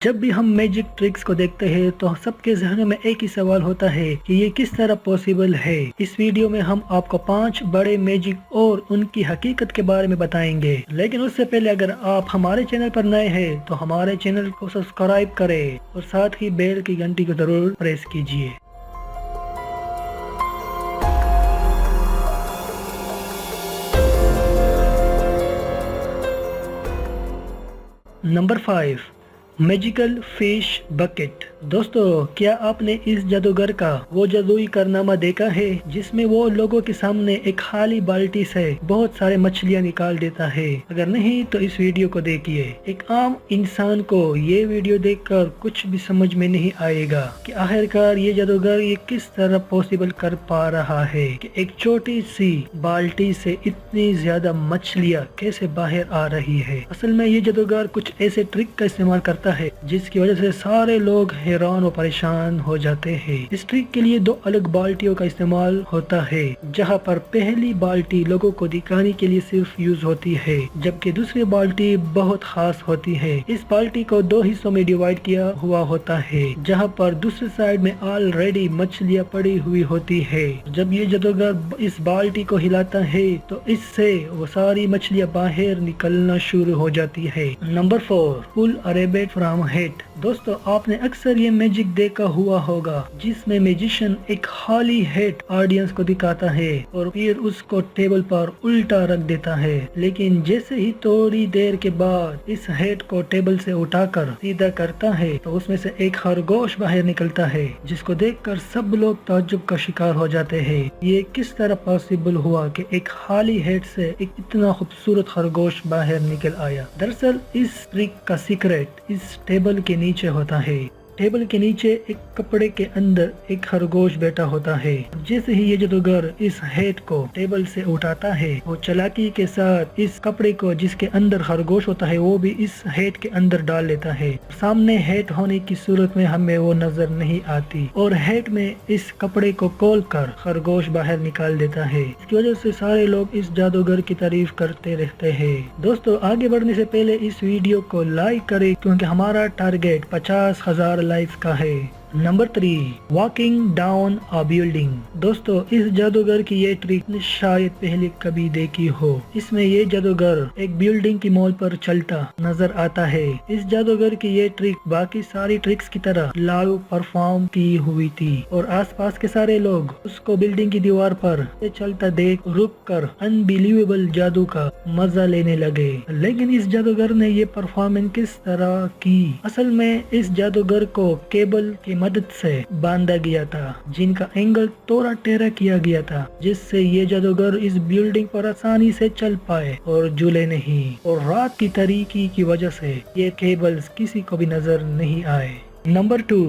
जब भी हम मैजिक ट्रिक्स को देखते हैं तो सबके जहन में एक ही सवाल होता है कि ये किस तरह पॉसिबल है। इस वीडियो में हम आपको 5 बड़े मैजिक और उनकी हकीकत के बारे में बताएंगे। लेकिन उससे पहले अगर आप हमारे चैनल पर नए हैं तो हमारे चैनल को सब्सक्राइब करें और साथ ही बेल की घंटी को जरूर प्रेस कीजिए। Number 5, magical fish bucket. दोस्तों, क्या आपने इस जादूगर का वो जादुई कारनामा देखा है जिसमें वो लोगों के सामने एक खाली बाल्टी से बहुत सारे मछलियां निकाल देता है? अगर नहीं तो इस वीडियो को देखिए। एक आम इंसान को ये वीडियो देखकर कुछ भी समझ में नहीं आएगा कि आखिरकार ये जादूगर ये किस तरह पॉसिबल कर पा रहा है कि एक छोटी सी बाल्टी से इतनी ज्यादा मछलियां कैसे बाहर आ रही है। असल में ये जादूगर कुछ ऐसे ट्रिक का इस्तेमाल करता है जिसकी वजह से सारे लोग हैरान और परेशान हो जाते हैं। इस ट्रिक के लिए 2 अलग बाल्टियों का इस्तेमाल होता है, जहां पर पहली बाल्टी लोगों को दिखाने के लिए सिर्फ यूज होती है, जबकि दूसरी बाल्टी बहुत खास होती है। इस बाल्टी को 2 हिस्सों में डिवाइड किया हुआ होता है, जहां पर दूसरी साइड में ऑलरेडी मछलियां पड़ी हुई होती है। जब ये जादूगर इस बाल्टी को हिलाता है तो इससे वो सारी मछलियां बाहर निकलना शुरू हो जाती है। Number 4, pull a rabbit from hat. दोस्तों, आपने अक्सर ये मैजिक देखा हुआ होगा जिसमें मैजिशियन एक खाली हैट ऑडियंस को दिखाता है और फिर उसको टेबल पर उल्टा रख देता है। लेकिन जैसे ही थोड़ी देर के बाद इस हैट को टेबल से उठाकर सीधा करता है तो उसमें से एक खरगोश बाहर निकलता है, जिसको देखकर सब लोग ताज्जुब का शिकार हो जाते हैं। ये किस तरह पॉसिबल हुआ कि एक खाली हैट से एक इतना खूबसूरत खरगोश बाहर निकल आया? दरअसल इस ट्रिक का सीक्रेट इस टेबल के नीचे होता है। टेबल के नीचे एक कपड़े के अंदर एक खरगोश बैठा होता है। जैसे ही ये जादूगर इस हैट को टेबल से उठाता है, वो चालाकी के साथ इस कपड़े को जिसके अंदर खरगोश होता है वो भी इस हैट के अंदर डाल लेता है। सामने हैट होने की सूरत में हमें वो नजर नहीं आती और हैट में इस कपड़े को खोल कर खरगोश बाहर निकाल देता है। इसकी वजह से सारे लोग इस जादूगर की तारीफ करते रहते हैं। दोस्तों, आगे बढ़ने से पहले इस वीडियो को लाइक करें क्योंकि हमारा टारगेट 50,000 लाइक्स का है। नंबर 3, वॉकिंग डाउन अ बिल्डिंग। दोस्तों, इस जादूगर की ये ट्रिक शायद पहले कभी देखी हो। इसमें ये जादूगर एक बिल्डिंग की मॉल पर चलता नजर आता है। इस जादूगर की ये ट्रिक बाकी सारी ट्रिक्स की तरह लाइव परफॉर्म की हुई थी और आसपास के सारे लोग उसको बिल्डिंग की दीवार पर चलता देख रुक कर अनबिलीवेबल जादू का मजा लेने लगे। लेकिन इस जादूगर ने ये परफॉर्मेंस किस तरह की? असल में इस जादूगर को केबल की मदद से बांधा गया था, जिनका एंगल थोड़ा टेढ़ा किया गया था, जिससे ये जादूगर इस बिल्डिंग पर आसानी से चल पाए और झूले नहीं। और रात की तारीकी की वजह से ये केबल्स किसी को भी नजर नहीं आए। नंबर 2,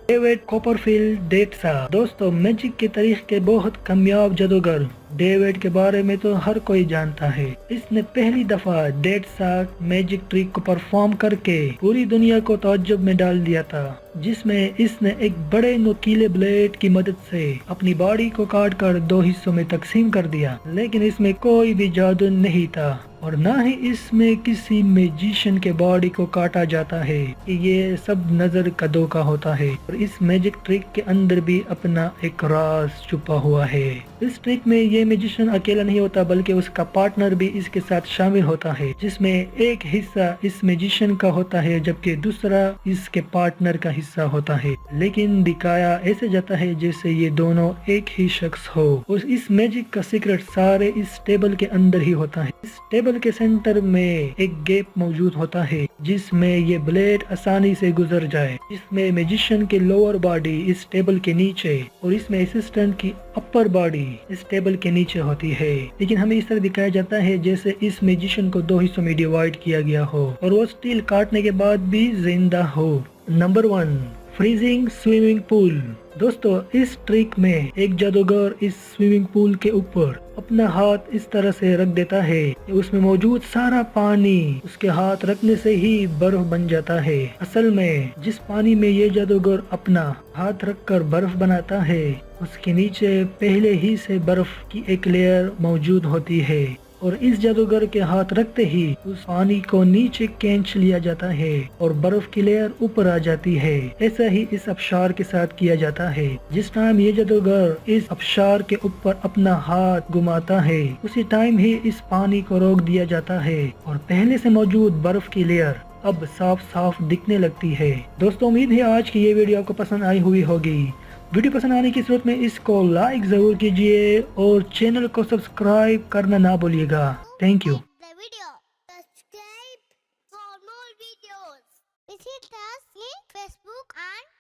डेविड कॉपरफील्ड डेटसा। दोस्तों, मैजिक के तारीख के बहुत कामयाब जादूगर डेविड के बारे में तो हर कोई जानता है। इसने पहली दफा डेटसा मैजिक ट्रिक को परफॉर्म करके पूरी दुनिया को ताज्जुब में डाल दिया था, जिसमें इसने एक बड़े नुकीले ब्लेड की मदद से अपनी बॉडी को काट कर 2 हिस्सों में तकसीम कर दिया। लेकिन इसमें कोई भी जादू नहीं था और ना ही इसमें किसी मैजिशियन के बॉडी को काटा जाता है। ये सब नजर का धोखा होता है और इस मैजिक ट्रिक के अंदर भी अपना एक राज छुपा हुआ है। इस ट्रिक में ये मैजिशियन अकेला नहीं होता बल्कि उसका पार्टनर भी इसके साथ शामिल होता है, जिसमें एक हिस्सा इस मैजिशियन का होता है जबकि दूसरा इसके पार्टनर का हिस्सा होता है। लेकिन दिखाया ऐसे जाता है जैसे ये दोनों एक ही शख्स हो। और इस मैजिक का सीक्रेट सारे इस टेबल के अंदर ही होता है। इस टेबल के सेंटर में एक गैप मौजूद होता है जिसमें ये ब्लेड आसानी से गुजर जाए। इसमें मैजिशियन की लोअर बॉडी इस टेबल के नीचे और इसमें असिस्टेंट की अपर बॉडी इस टेबल के नीचे होती है। लेकिन हमें इस तरह दिखाया जाता है जैसे इस मैजिशियन को 2 हिस्सों में डिवाइड किया गया हो और वो स्टील काटने के बाद भी जिंदा हो। Number 1, freezing swimming pool. दोस्तों, इस ट्रिक में एक जादूगर इस स्विमिंग पूल के ऊपर अपना हाथ इस तरह से रख देता है कि उसमें मौजूद सारा पानी उसके हाथ रखने से ही बर्फ बन जाता है। असल में जिस पानी में ये जादूगर अपना हाथ रखकर बर्फ बनाता है उसके नीचे पहले ही से बर्फ की एक लेयर मौजूद होती है। اور اس جادوگر کے ہاتھ رکھتے ہی اس پانی کو نیچے کھینچ لیا جاتا ہے اور برف کی لیئر اوپر آ جاتی ہے۔ ایسا ہی اس ابشار کے ساتھ کیا جاتا ہے۔ جس ٹائم یہ جادوگر اس ابشار کے اوپر اپنا ہاتھ گھماتا ہے اسی ٹائم ہی اس پانی کو روک دیا جاتا ہے اور پہلے سے موجود برف کی لیئر اب صاف صاف دکھنے لگتی ہے۔ دوستو امید ہے آج کی یہ ویڈیو آپ کو پسند آئی ہوئی ہوگی۔ ویڈیو پسند آنے کی صورت میں اس کو لائک ضرور کیجئے اور چینل کو سبسکرائب کرنا نہ بھولیے گا۔ Thank you. The video. Subscribe for more videos. Visit us in Facebook and